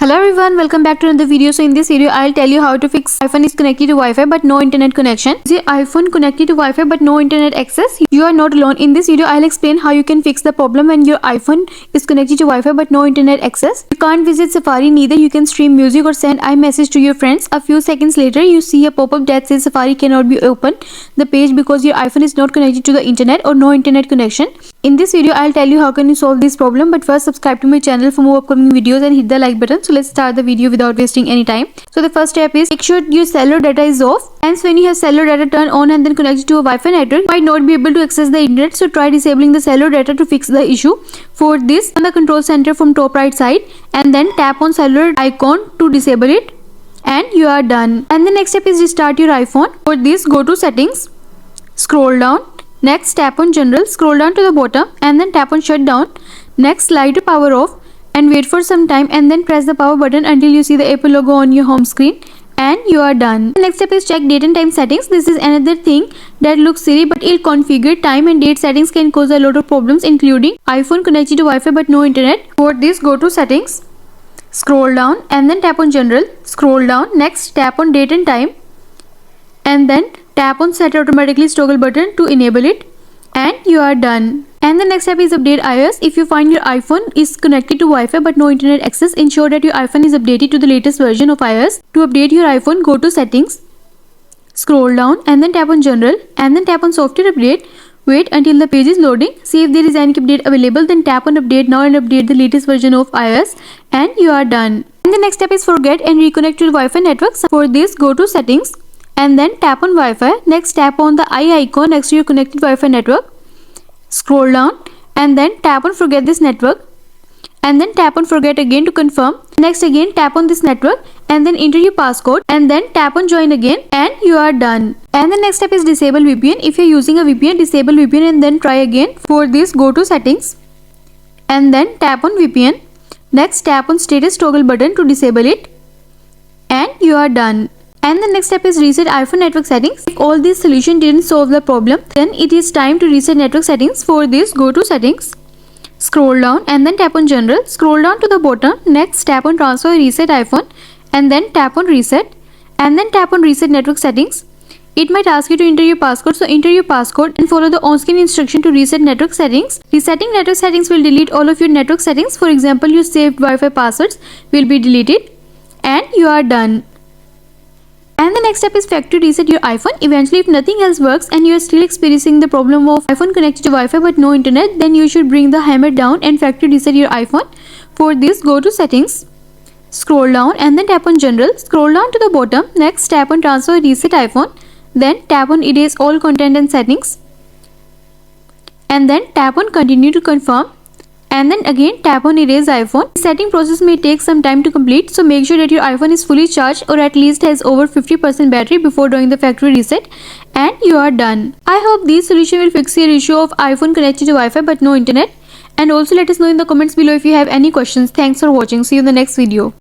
Hello everyone, welcome back to another video. So in this video I'll tell you how to fix iPhone is connected to Wi-Fi but no internet connection. The iPhone connected to Wi-Fi but no internet access. You are not alone. In this video I'll explain how you can fix the problem when your iPhone is connected to Wi-Fi but no internet access. You can't visit Safari, neither you can stream music or send iMessage to your friends. A few seconds later you see a pop-up that says Safari cannot be opened the page because your iPhone is not connected to the internet or no internet connection. In this video I'll tell you how can you solve this problem, but first subscribe to my channel for more upcoming videos and hit the like button. So let's start the video without wasting any time. So the first step is make sure your cellular data is off. Hence when you have cellular data turned on and then connected to a Wi-Fi network, you might not be able to access the internet. So try disabling the cellular data to fix the issue. For this, on the control center from top right side and then tap on cellular icon to disable it, and you are done. And the next step is restart your iPhone. For this, go to settings, scroll down. Next, tap on general, scroll down to the bottom and then tap on shutdown. Next, slide to power off and wait for some time and then press the power button until you see the Apple logo on your home screen, and you are done. The next step is check date and time settings. This is another thing that looks silly but ill-configured. Time and date settings can cause a lot of problems, including iPhone connected to Wi-Fi but no internet. For this, go to settings, scroll down and then tap on general, scroll down. Next, tap on date and time and then tap on set automatically toggle button to enable it, and you are done. And the next step is update iOS. If you find your iPhone is connected to Wi-Fi but no internet access, ensure that your iPhone is updated to the latest version of iOS. To update your iPhone, go to settings, scroll down and then tap on general and then tap on software update. Wait until the page is loading. See if there is any update available, then tap on update now and update the latest version of iOS, and you are done. And the next step is forget and reconnect to the Wi-Fi network. For this, go to settings and then tap on Wi-Fi. Next, tap on the eye icon next to your connected Wi-Fi network. Scroll down and then tap on forget this network and then tap on forget again to confirm. Next, again tap on this network and then enter your passcode and then tap on join again, and you are done. And the next step is disable VPN. If you're using a VPN, disable VPN and then try again. For this, go to settings and then tap on VPN. Next, tap on status toggle button to disable it, and you are done. And the next step is reset iPhone network settings. If all these solutions didn't solve the problem, then it is time to reset network settings. For this, go to settings, scroll down and then tap on general, scroll down to the bottom. Next, tap on transfer reset iPhone and then tap on reset and then tap on reset network settings. It might ask you to enter your passcode, so enter your passcode and follow the on-screen instruction to reset network settings. Resetting network settings will delete all of your network settings. For example, your saved Wi-Fi passwords will be deleted, and you are done. And the next step is factory reset your iPhone. Eventually, if nothing else works and you are still experiencing the problem of iPhone connected to Wi-Fi but no internet, then you should bring the hammer down and factory reset your iPhone. For this, go to settings, scroll down and then tap on general, scroll down to the bottom. Next, tap on transfer reset iPhone, then tap on erase all content and settings and then tap on continue to confirm, and then again tap on erase iPhone. The setting process may take some time to complete, so make sure that your iPhone is fully charged or at least has over 50% battery before doing the factory reset, and you are done. I hope this solution will fix your issue of iPhone connected to Wi-Fi but no internet. And also let us know in the comments below if you have any questions. Thanks for watching. See you in the next video.